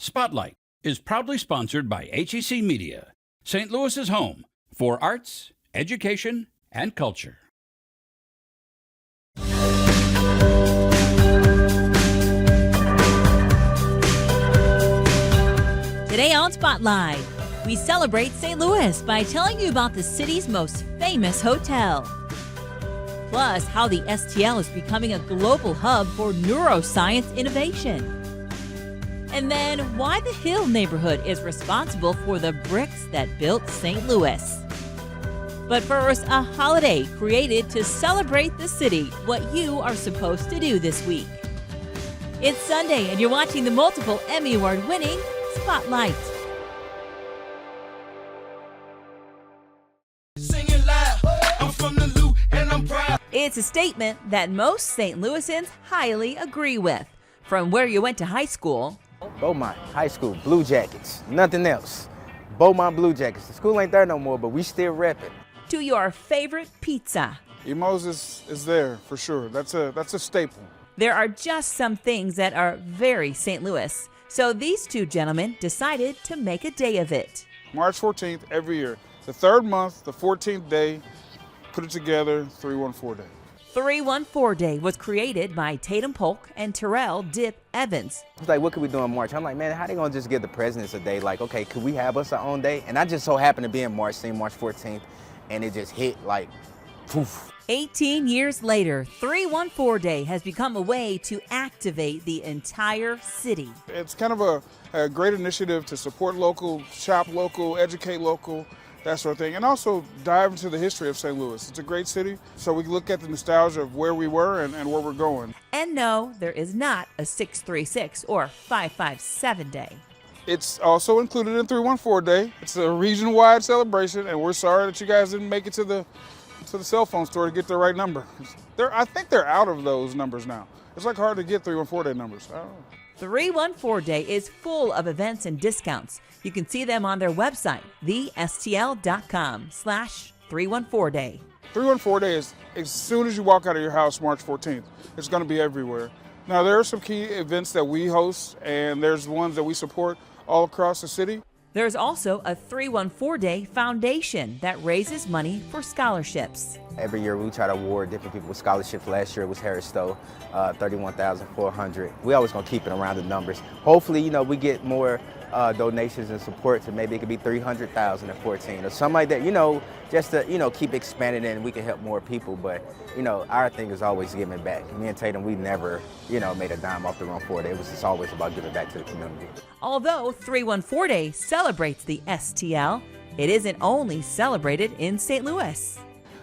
Spotlight is proudly sponsored by HEC Media, St. Louis's home for arts, education, and culture. Today on Spotlight, we celebrate St. Louis by telling you about the city's most famous hotel. Plus, how the STL is becoming a global hub for neuroscience innovation. And then, why the Hill neighborhood is responsible for the bricks that built St. Louis. But first, a holiday created to celebrate the city, what you are supposed to do this week. It's Sunday, and you're watching the multiple Emmy Award-winning Spotlight. Singing loud, I'm from the Lou and I'm proud. It's a statement that most St. Louisans highly agree with. From where you went to high school, Beaumont High School, Blue Jackets, nothing else. Beaumont Blue Jackets. The school ain't there no more, but we still rep it. to your favorite pizza. Emo's is there for sure. That's a staple. There are just some things that are very St. Louis. So these two gentlemen decided to make a day of it. March 14th every year. The third month, the 14th day, put it together, 314 Day. 314 Day was created by Tatum Polk and Terrell Dip Evans. It's like, what could we do in March? I'm like, man, how they gonna just give the presidents a day? Like, okay, could we have us our own day? And I just so happened to be in March, same March 14th, and it just hit like, poof. 18 years later, 314 Day has become a way to activate the entire city. It's kind of a great initiative to support local, shop local, educate local, that sort of thing, and also dive into the history of St. Louis. It's a great city, so we look at the nostalgia of where we were and where we're going. And no, there is not a 636 or 557 Day. It's also included in 314 Day. It's a region-wide celebration, and we're sorry that you guys didn't make it to the cell phone store to get the right number. I think they're out of those numbers now. It's like hard to get 314 Day numbers. I don't know. 314 Day is full of events and discounts. You can see them on their website, thestl.com/314 Day. 314 Day is as soon as you walk out of your house March 14th. It's going to be everywhere. Now, there are some key events that we host, and there's ones that we support all across the city. There's also a 314 Day Foundation that raises money for scholarships. Every year we try to award different people with scholarships. Last year it was Harris Stowe, $31,400. We always gonna keep it around the numbers. Hopefully, we get more donations and support, so maybe it could be 300,000 and 14 or something like that. Just to keep expanding it and we can help more people. But our thing is always giving back. Me and Tatum, we never made a dime off the 314 Day. It was just always about giving back to the community. Although 314 Day celebrates the STL, it isn't only celebrated in St. Louis.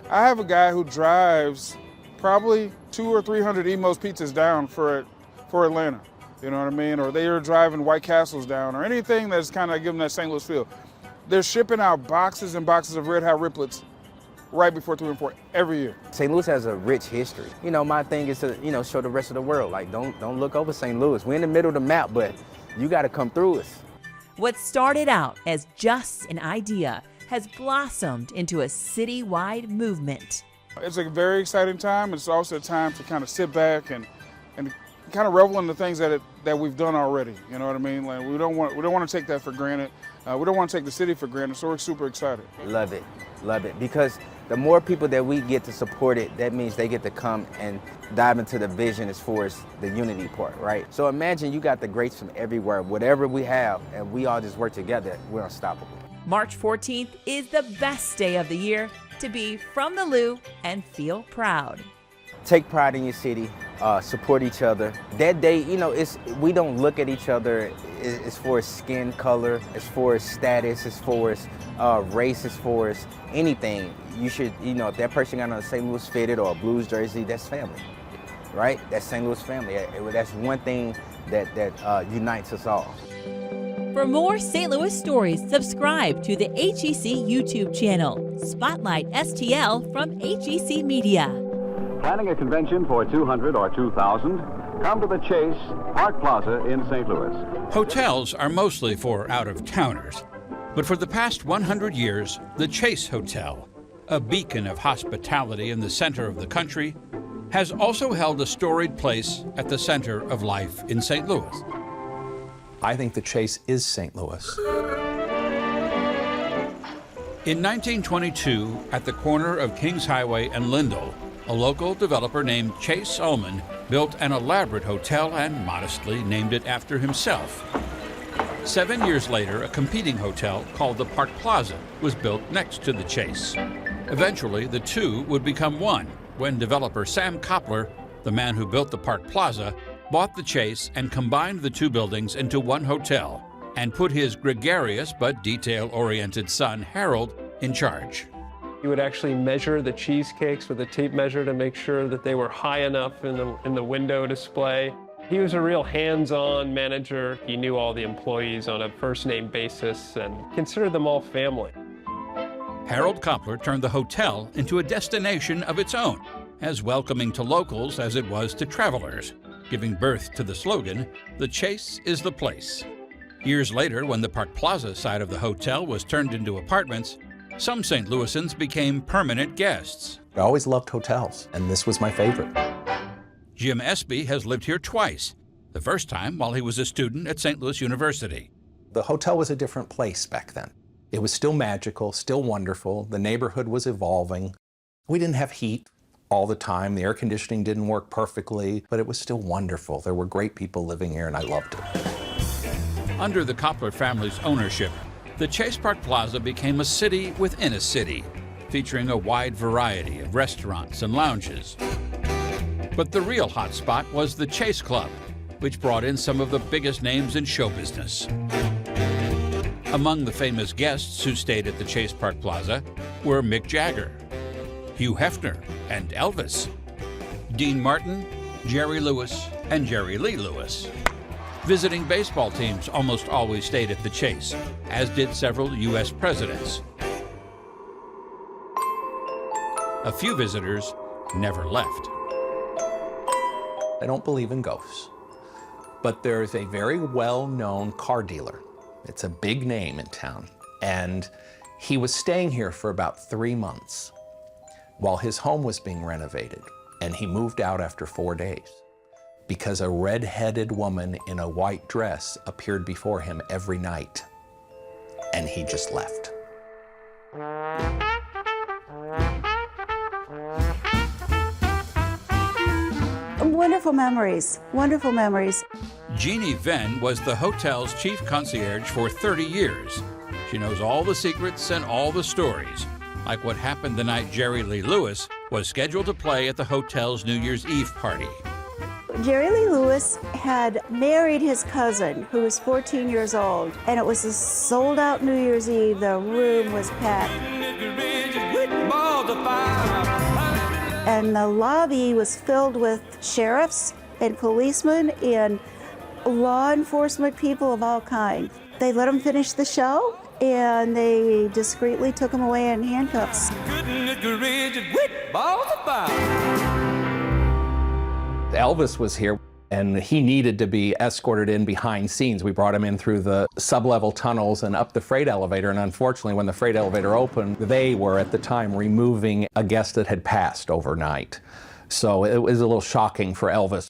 I have a guy who drives probably 200 or 300 Emo's pizzas down for Atlanta. You know what I mean? Or they are driving White Castles down, or anything that's kind of giving that St. Louis feel. They're shipping out boxes and boxes of Red Hot Riplets right before 314 every year. St. Louis has a rich history. My thing is to show the rest of the world, like don't look over St. Louis. We're in the middle of the map, but you got to come through us. What started out as just an idea has blossomed into a citywide movement. It's a very exciting time. It's also a time to kind of sit back and kind of revel in the things that we've done already. You know what I mean? Like we don't want to take that for granted. We don't want to take the city for granted. So we're super excited. Love it, because the more people that we get to support it, that means they get to come and dive into the vision as far as the unity part, right? So imagine you got the greats from everywhere, whatever we have, and we all just work together. We're unstoppable. March 14th is the best day of the year to be from the Lou and feel proud. Take pride in your city, support each other. That day, we don't look at each other as far as skin color, as far as status, as far as race, as far as anything. You should, if that person got on a St. Louis fitted or a Blues jersey, that's family, right? That's St. Louis family. That's one thing that unites us all. For more St. Louis stories, subscribe to the HEC YouTube channel, Spotlight STL from HEC Media. Planning a convention for 200 or 2,000? Come to the Chase, Park Plaza in St. Louis. Hotels are mostly for out-of-towners, but for the past 100 years, the Chase Hotel, a beacon of hospitality in the center of the country, has also held a storied place at the center of life in St. Louis. I think the Chase is St. Louis. In 1922, at the corner of Kings Highway and Lindell, a local developer named Chase Ullman built an elaborate hotel and modestly named it after himself. 7 years later, a competing hotel called the Park Plaza was built next to the Chase. Eventually, the two would become one when developer Sam Koppler, the man who built the Park Plaza, bought the Chase and combined the two buildings into one hotel and put his gregarious but detail-oriented son, Harold, in charge. He would actually measure the cheesecakes with a tape measure to make sure that they were high enough in the window display. He was a real hands-on manager. He knew all the employees on a first-name basis and considered them all family. Harold Koppler turned the hotel into a destination of its own, as welcoming to locals as it was to travelers, giving birth to the slogan, "The Chase is the place." Years later, when the Park Plaza side of the hotel was turned into apartments, some St. Louisans became permanent guests. I always loved hotels, and this was my favorite. Jim Espy has lived here twice, the first time while he was a student at St. Louis University. The hotel was a different place back then. It was still magical, still wonderful. The neighborhood was evolving. We didn't have heat all the time. The air conditioning didn't work perfectly, but it was still wonderful. There were great people living here, and I loved it. Under the Koppler family's ownership, the Chase Park Plaza became a city within a city, featuring a wide variety of restaurants and lounges. But the real hotspot was the Chase Club, which brought in some of the biggest names in show business. Among the famous guests who stayed at the Chase Park Plaza were Mick Jagger, Hugh Hefner, and Elvis, Dean Martin, Jerry Lewis, and Jerry Lee Lewis. Visiting baseball teams almost always stayed at the Chase, as did several U.S. presidents. A few visitors never left. I don't believe in ghosts, but there's a very well-known car dealer. It's a big name in town, and he was staying here for about 3 months while his home was being renovated, and he moved out after 4 days because a red-headed woman in a white dress appeared before him every night, and he just left. Wonderful memories, wonderful memories. Jeannie Venn was the hotel's chief concierge for 30 years. She knows all the secrets and all the stories, like what happened the night Jerry Lee Lewis was scheduled to play at the hotel's New Year's Eve party. Jerry Lee Lewis had married his cousin, who was 14 years old, and it was a sold-out New Year's Eve. The room was packed. And the lobby was filled with sheriffs and policemen and law enforcement people of all kinds. They let him finish the show, and they discreetly took him away in handcuffs. Elvis was here, and he needed to be escorted in behind scenes. We brought him in through the sublevel tunnels and up the freight elevator, and unfortunately, when the freight elevator opened, they were at the time removing a guest that had passed overnight. So it was a little shocking for Elvis.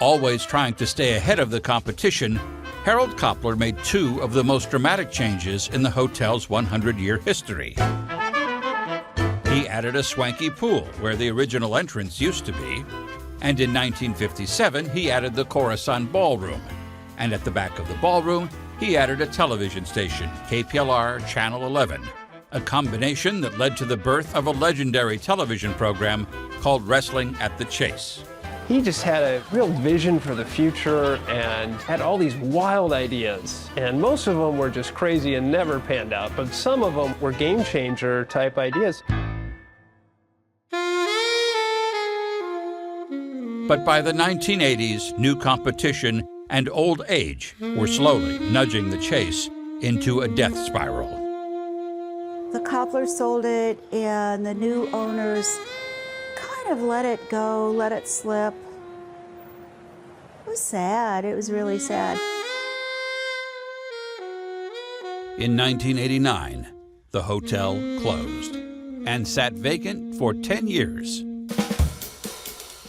Always trying to stay ahead of the competition, Harold Koppler made 2 of the most dramatic changes in the hotel's 100-year history. He added a swanky pool where the original entrance used to be, and in 1957 he added the Coruscant Ballroom, and at the back of the ballroom he added a television station, KPLR Channel 11, a combination that led to the birth of a legendary television program called Wrestling at the Chase. He just had a real vision for the future and had all these wild ideas. And most of them were just crazy and never panned out, but some of them were game changer type ideas. But by the 1980s, new competition and old age were slowly nudging the Chase into a death spiral. The Kopplers sold it, and the new owners kind of let it go, let it slip. It was sad. It was really sad. In 1989, the hotel closed and sat vacant for 10 years.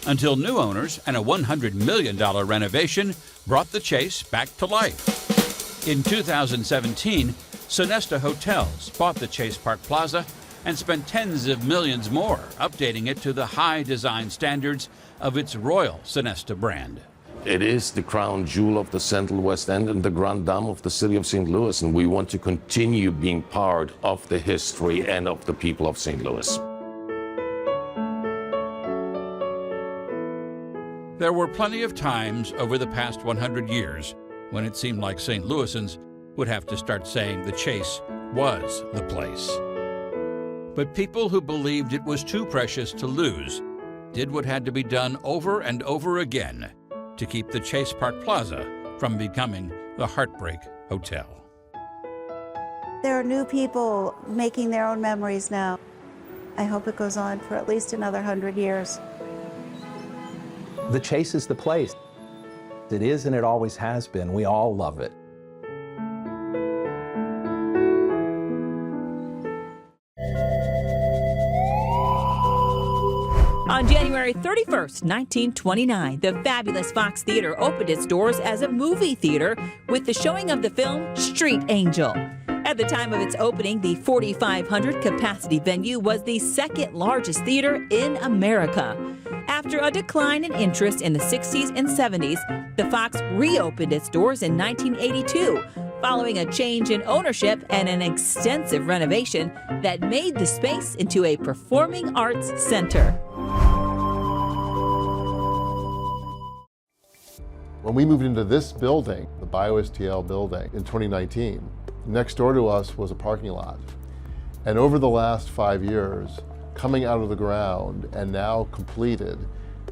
until new owners and a $100 million renovation brought the Chase back to life. In 2017, Sonesta Hotels bought the Chase Park Plaza and spent tens of millions more updating it to the high design standards of its Royal Sonesta brand. It is the crown jewel of the Central West End and the Grand Dame of the city of St. Louis, and we want to continue being part of the history and of the people of St. Louis. There were plenty of times over the past 100 years when it seemed like St. Louisans would have to start saying the Chase was the place. But people who believed it was too precious to lose did what had to be done over and over again to keep the Chase Park Plaza from becoming the Heartbreak Hotel. There are new people making their own memories now. I hope it goes on for at least another 100 years. The Chase is the place. It is and it always has been. We all love it. On January 31st, 1929, the fabulous Fox Theater opened its doors as a movie theater with the showing of the film Street Angel. At the time of its opening, the 4,500 capacity venue was the second largest theater in America. After a decline in interest in the 60s and 70s, the Fox reopened its doors in 1982, following a change in ownership and an extensive renovation that made the space into a performing arts center. When we moved into this building, the BioSTL building, in 2019, next door to us was a parking lot. And over the last 5 years, coming out of the ground and now completed,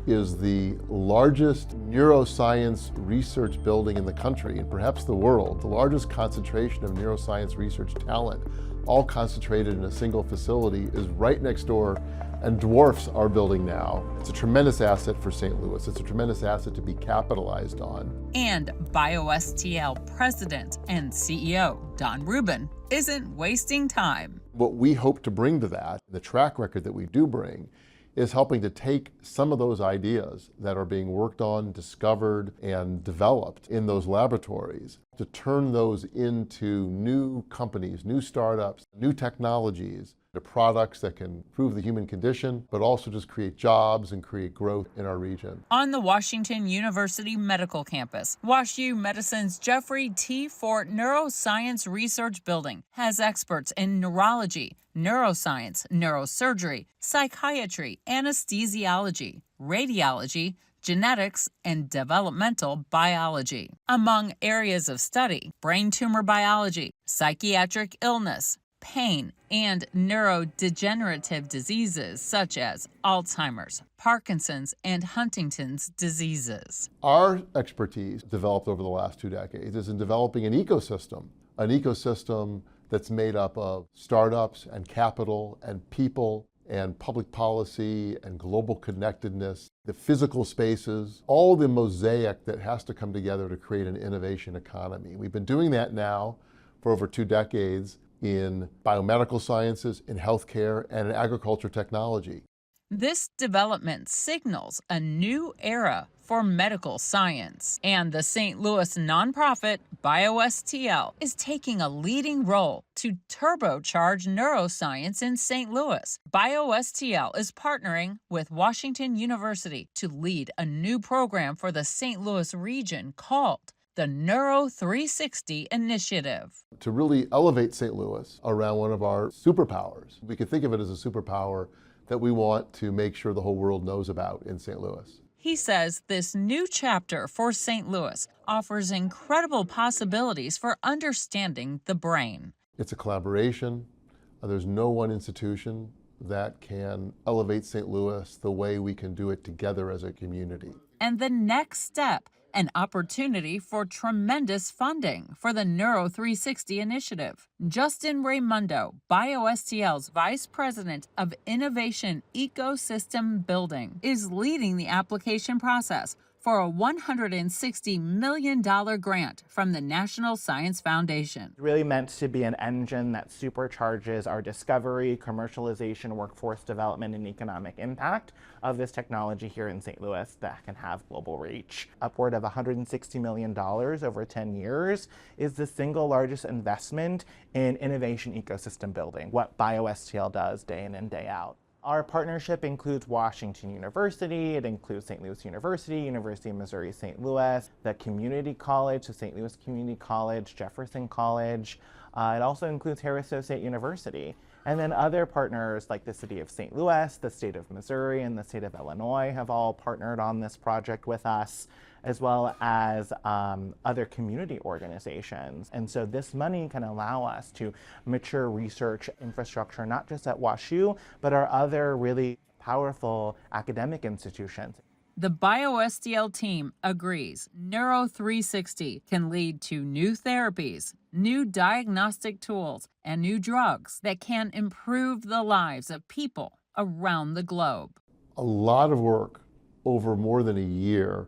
is the largest neuroscience research building in the country and perhaps the world, the largest concentration of neuroscience research talent, all concentrated in a single facility, is right next door and dwarfs our building now. It's a tremendous asset for St. Louis. It's a tremendous asset to be capitalized on. And BioSTL President and CEO Don Rubin isn't wasting time. What we hope to bring to that, the track record that we do bring, is helping to take some of those ideas that are being worked on, discovered, and developed in those laboratories, to turn those into new companies, new startups, new technologies, the products that can improve the human condition, but also just create jobs and create growth in our region. On the Washington University Medical Campus, WashU Medicine's Jeffrey T. Fort Neuroscience Research Building has experts in neurology, neuroscience, neurosurgery, psychiatry, anesthesiology, radiology, genetics, and developmental biology. Among areas of study, brain tumor biology, psychiatric illness, pain, and neurodegenerative diseases such as Alzheimer's, Parkinson's, and Huntington's diseases. Our expertise, developed over the last 2 decades, is in developing an ecosystem that's made up of startups and capital and people and public policy and global connectedness, the physical spaces, all the mosaic that has to come together to create an innovation economy. We've been doing that now for over 2 decades in biomedical sciences, in healthcare, and in agriculture technology. This development signals a new era for medical science, and the St. Louis nonprofit BioSTL is taking a leading role to turbocharge neuroscience in St. Louis. BioSTL is partnering with Washington University to lead a new program for the St. Louis region called the Neuro 360 Initiative. To really elevate St. Louis around one of our superpowers. We could think of it as a superpower that we want to make sure the whole world knows about in St. Louis. He says this new chapter for St. Louis offers incredible possibilities for understanding the brain. It's a collaboration. There's no one institution that can elevate St. Louis the way we can do it together as a community. And the next step, an opportunity for tremendous funding for the Neuro 360 initiative. Justin Raimundo, BioSTL's Vice President of Innovation Ecosystem Building, is leading the application process for a $160 million grant from the National Science Foundation. It's really meant to be an engine that supercharges our discovery, commercialization, workforce development, and economic impact of this technology here in St. Louis that can have global reach. Upward of $160 million over 10 years is the single largest investment in innovation ecosystem building, what BioSTL does day in and day out. Our partnership includes Washington University, it includes St. Louis University, University of Missouri St. Louis, the Community College, so St. Louis Community College, Jefferson College. It also includes Harris-Stowe State University. And then other partners like the City of St. Louis, the State of Missouri, and the State of Illinois have all partnered on this project with us, as well as other community organizations. And so this money can allow us to mature research infrastructure, not just at WashU, but our other really powerful academic institutions. The BioSTL team agrees Neuro360 can lead to new therapies, new diagnostic tools, and new drugs that can improve the lives of people around the globe. A lot of work over more than a year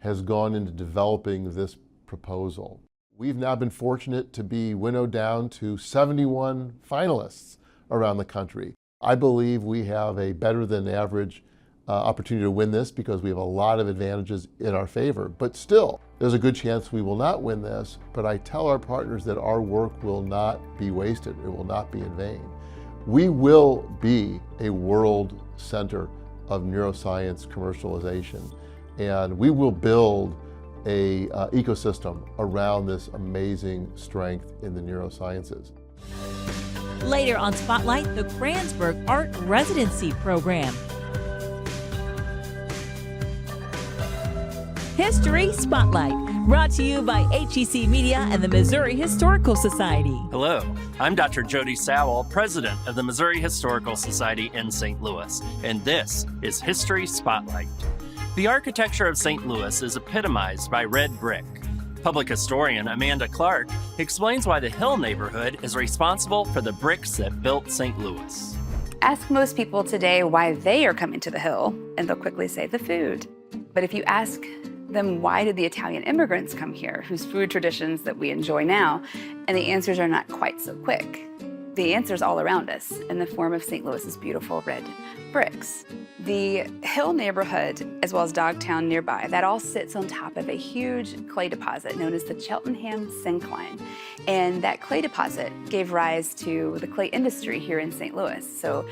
has gone into developing this proposal. We've now been fortunate to be winnowed down to 71 finalists around the country. I believe we have a better than average opportunity to win this because we have a lot of advantages in our favor. But still, there's a good chance we will not win this, but I tell our partners that our work will not be wasted. It will not be in vain. We will be a world center of neuroscience commercialization, and we will build a ecosystem around this amazing strength in the neurosciences. Later on Spotlight, the Kranzberg Arts Residency Program. History Spotlight, brought to you by HEC Media and the Missouri Historical Society. Hello, I'm Dr. Jody Sowell, President of the Missouri Historical Society in St. Louis, and this is History Spotlight. The architecture of St. Louis is epitomized by red brick. Public historian Amanda Clark explains why the Hill neighborhood is responsible for the bricks that built St. Louis. Ask most people today why they are coming to the Hill, and they'll quickly say the food. But if you ask them why did the Italian immigrants come here, whose food traditions that we enjoy now, and the answers are not quite so quick. The answer's all around us in the form of St. Louis's beautiful red bricks. The Hill neighborhood, as well as Dogtown nearby, that all sits on top of a huge clay deposit known as the Cheltenham Syncline. And that clay deposit gave rise to the clay industry here in St. Louis. So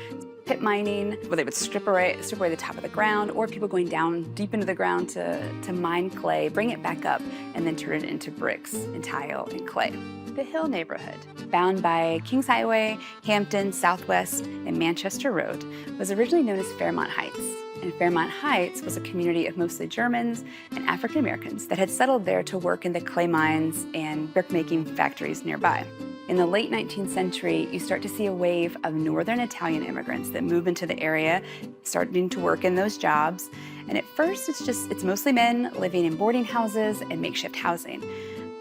pit mining, where they would strip away the top of the ground, or people going down deep into the ground to mine clay, bring it back up, and then turn it into bricks and tile and clay. The Hill neighborhood, bound by Kings Highway, Hampton, Southwest, and Manchester Road, was originally known as Fairmont Heights. And Fairmont Heights was a community of mostly Germans and African Americans that had settled there to work in the clay mines and brick-making factories nearby. In the late 19th century, you start to see a wave of Northern Italian immigrants that move into the area, starting to work in those jobs. And at first, it's mostly men living in boarding houses and makeshift housing.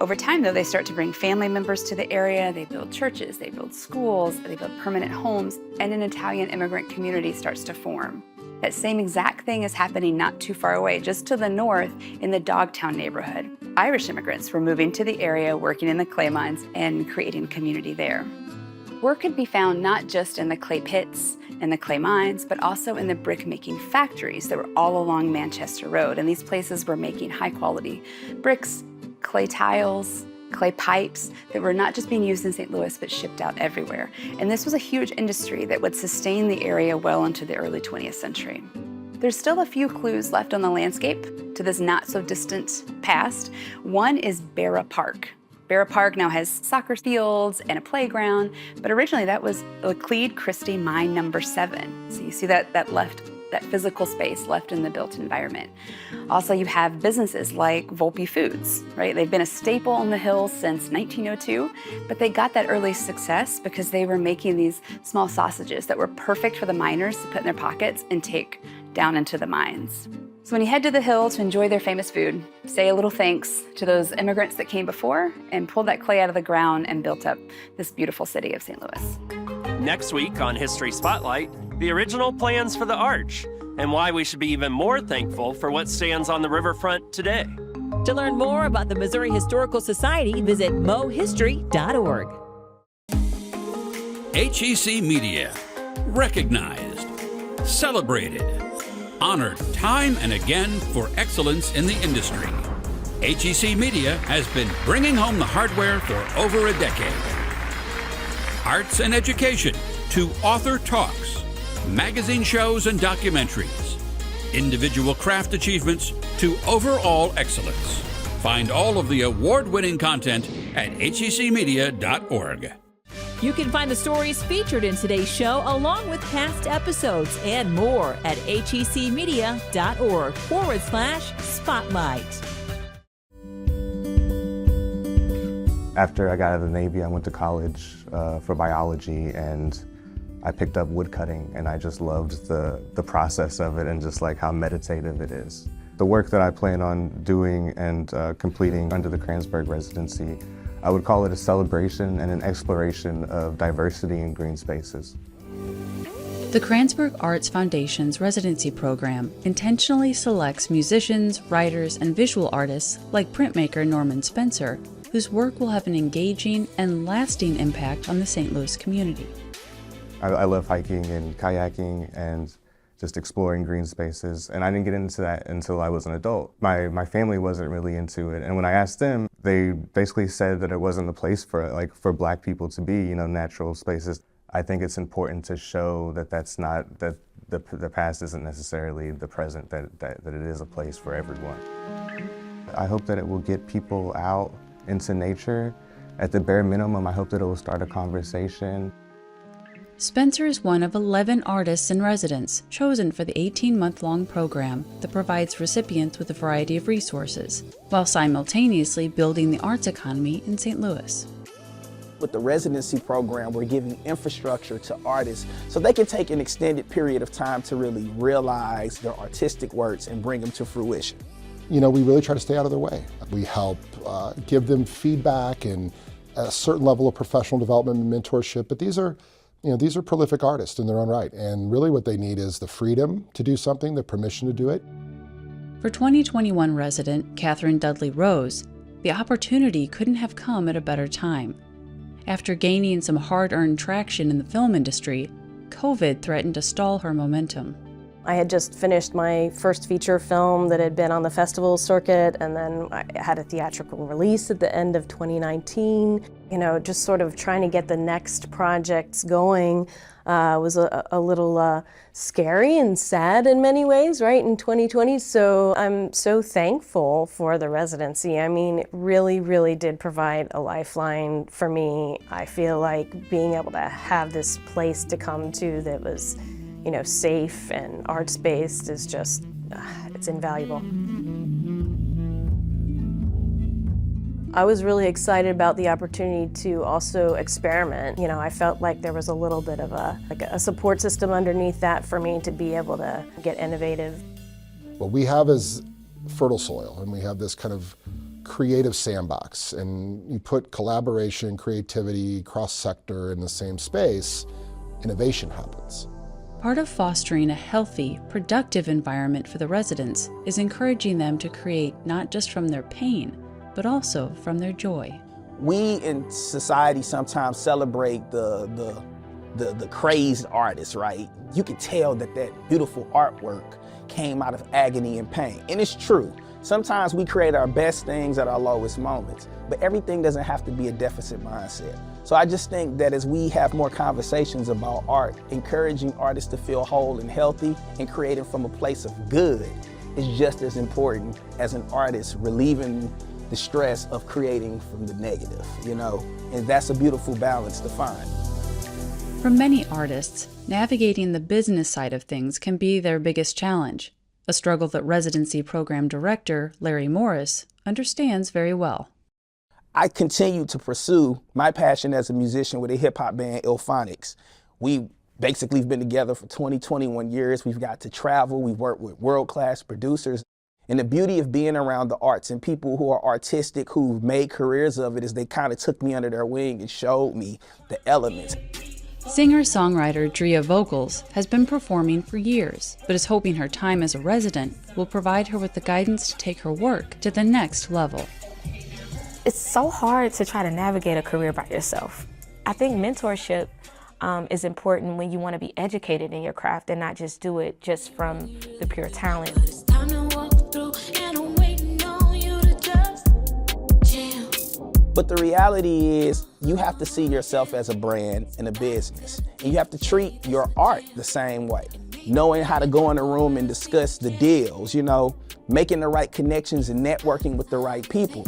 Over time, though, they start to bring family members to the area. They build churches, they build schools, they build permanent homes, and an Italian immigrant community starts to form. That same exact thing is happening not too far away, just to the north in the Dogtown neighborhood. Irish immigrants were moving to the area, working in the clay mines and creating community there. Work could be found not just in the clay pits and the clay mines, but also in the brick-making factories that were all along Manchester Road. And these places were making high-quality bricks, clay tiles, clay pipes that were not just being used in St. Louis, but shipped out everywhere. And this was a huge industry that would sustain the area well into the early 20th century. There's still a few clues left on the landscape to this not-so-distant past. One is Barra Park. Barra Park now has soccer fields and a playground, but originally that was Laclede Christie Mine number 7. So you see that physical space left in the built environment. Also, you have businesses like Volpe Foods, right? They've been a staple on the Hill since 1902, but they got that early success because they were making these small sausages that were perfect for the miners to put in their pockets and take down into the mines. So when you head to the Hill to enjoy their famous food, say a little thanks to those immigrants that came before and pulled that clay out of the ground and built up this beautiful city of St. Louis. Next week on History Spotlight, the original plans for the arch and why we should be even more thankful for what stands on the riverfront today. To learn more about the Missouri Historical Society, visit mohistory.org. HEC Media. Recognized, celebrated, honored time and again for excellence in the industry. HEC Media has been bringing home the hardware for over a decade. Arts and education to author talks, magazine shows and documentaries, individual craft achievements to overall excellence. Find all of the award-winning content at hecmedia.org. You can find the stories featured in today's show along with past episodes and more at hecmedia.org/spotlight. After I got out of the Navy, I went to college for biology, and I picked up woodcutting, and I just loved the process of it and just like how meditative it is. The work that I plan on doing and completing under the Kranzberg Residency, I would call it a celebration and an exploration of diversity in green spaces. The Kranzberg Arts Foundation's residency program intentionally selects musicians, writers, and visual artists like printmaker Norman Spencer, whose work will have an engaging and lasting impact on the St. Louis community. I love hiking and kayaking and just exploring green spaces, and I didn't get into that until I was an adult. My family wasn't really into it, and when I asked them, they basically said that it wasn't the place for Black people to be, natural spaces. I think it's important to show that that's not, that the past isn't necessarily the present, that it is a place for everyone. I hope that it will get people out into nature. At the bare minimum, I hope that it will start a conversation. Spencer is one of 11 artists in residence chosen for the 18-month-long program that provides recipients with a variety of resources, while simultaneously building the arts economy in St. Louis. With the residency program, we're giving infrastructure to artists so they can take an extended period of time to really realize their artistic works and bring them to fruition. We really try to stay out of their way. We help give them feedback and a certain level of professional development and mentorship, but these are prolific artists in their own right, and really what they need is the freedom to do something, the permission to do it. For 2021 resident Catherine Dudley Rose, the opportunity couldn't have come at a better time. After gaining some hard-earned traction in the film industry, COVID threatened to stall her momentum. I had just finished my first feature film that had been on the festival circuit, and then I had a theatrical release at the end of 2019. Just sort of trying to get the next projects going was a little scary and sad in many ways, right, in 2020. So I'm so thankful for the residency. I mean, it really, really did provide a lifeline for me. I feel like being able to have this place to come to that was safe and arts-based is just, it's invaluable. I was really excited about the opportunity to also experiment. I felt like there was a little bit of a support system underneath that for me to be able to get innovative. What we have is fertile soil, and we have this kind of creative sandbox, and you put collaboration, creativity, cross-sector in the same space, innovation happens. Part of fostering a healthy, productive environment for the residents is encouraging them to create not just from their pain, but also from their joy. We in society sometimes celebrate the crazed artist, right? You can tell that beautiful artwork came out of agony and pain, and it's true. Sometimes we create our best things at our lowest moments, but everything doesn't have to be a deficit mindset. So I just think that as we have more conversations about art, encouraging artists to feel whole and healthy and creating from a place of good is just as important as an artist relieving the stress of creating from the negative, and that's a beautiful balance to find. For many artists, navigating the business side of things can be their biggest challenge, a struggle that residency program director Larry Morris understands very well. I continue to pursue my passion as a musician with a hip-hop band, Ilphonics. We basically have been together for 21 years. We've got to travel. We've worked with world-class producers. And the beauty of being around the arts and people who are artistic, who've made careers of it, is they kind of took me under their wing and showed me the elements. Singer-songwriter Drea Vocals has been performing for years, but is hoping her time as a resident will provide her with the guidance to take her work to the next level. It's so hard to try to navigate a career by yourself. I think mentorship is important when you want to be educated in your craft and not just do it just from the pure talent. But the reality is, you have to see yourself as a brand and a business. And you have to treat your art the same way. Knowing how to go in a room and discuss the deals, making the right connections and networking with the right people.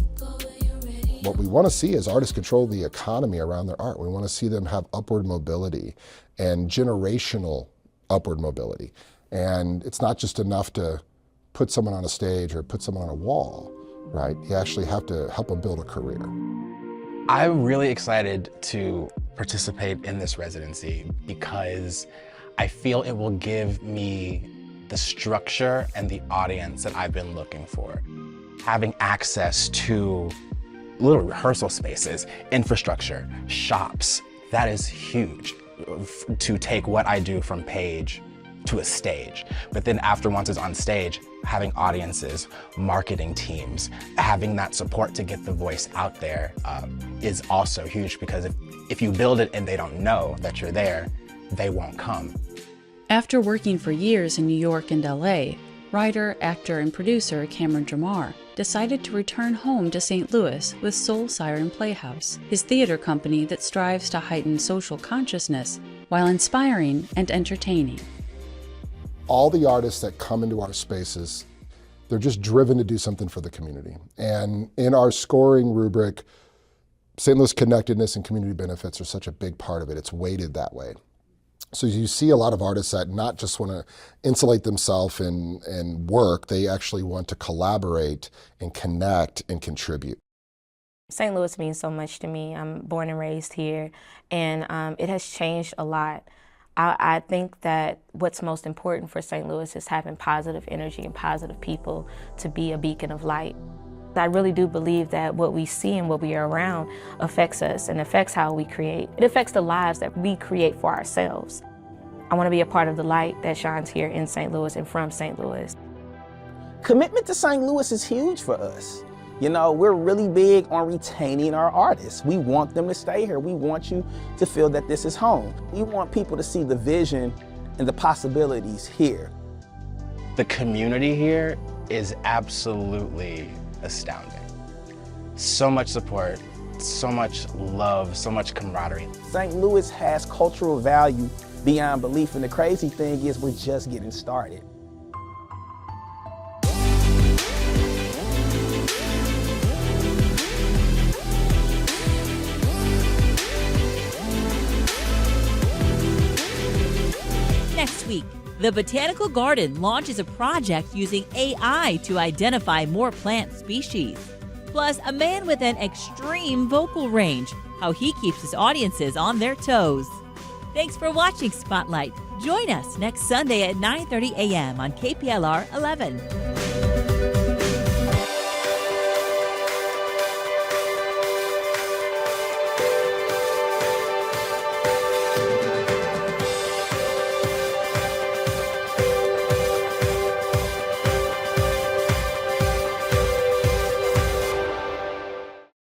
What we want to see is artists control the economy around their art. We want to see them have upward mobility and generational upward mobility. And it's not just enough to put someone on a stage or put someone on a wall, right? You actually have to help them build a career. I'm really excited to participate in this residency because I feel it will give me the structure and the audience that I've been looking for. Having access to little rehearsal spaces, infrastructure, shops, that is huge to take what I do from page to a stage. But then after once it's on stage, having audiences, marketing teams, having that support to get the voice out there is also huge, because if you build it and they don't know that you're there, they won't come. After working for years in New York and LA, writer, actor, and producer Cameron Jamar decided to return home to St. Louis with Soul Siren Playhouse, his theater company that strives to heighten social consciousness while inspiring and entertaining. All the artists that come into our spaces, they're just driven to do something for the community. And in our scoring rubric, St. Louis connectedness and community benefits are such a big part of it. It's weighted that way. So you see a lot of artists that not just want to insulate themselves and work, they actually want to collaborate and connect and contribute. St. Louis means so much to me. I'm born and raised here, and it has changed a lot. I think that what's most important for St. Louis is having positive energy and positive people to be a beacon of light. I really do believe that what we see and what we are around affects us and affects how we create. It affects the lives that we create for ourselves. I want to be a part of the light that shines here in St. Louis and from St. Louis. Commitment to St. Louis is huge for us. We're really big on retaining our artists. We want them to stay here. We want you to feel that this is home. We want people to see the vision and the possibilities here. The community here is absolutely astounding. So much support, so much love, so much camaraderie. St. Louis has cultural value beyond belief, and the crazy thing is we're just getting started. Next week, the Botanical Garden launches a project using AI to identify more plant species. Plus, a man with an extreme vocal range, how he keeps his audiences on their toes. Thanks for watching Spotlight. Join us next Sunday at 9:30 a.m. on KPLR 11.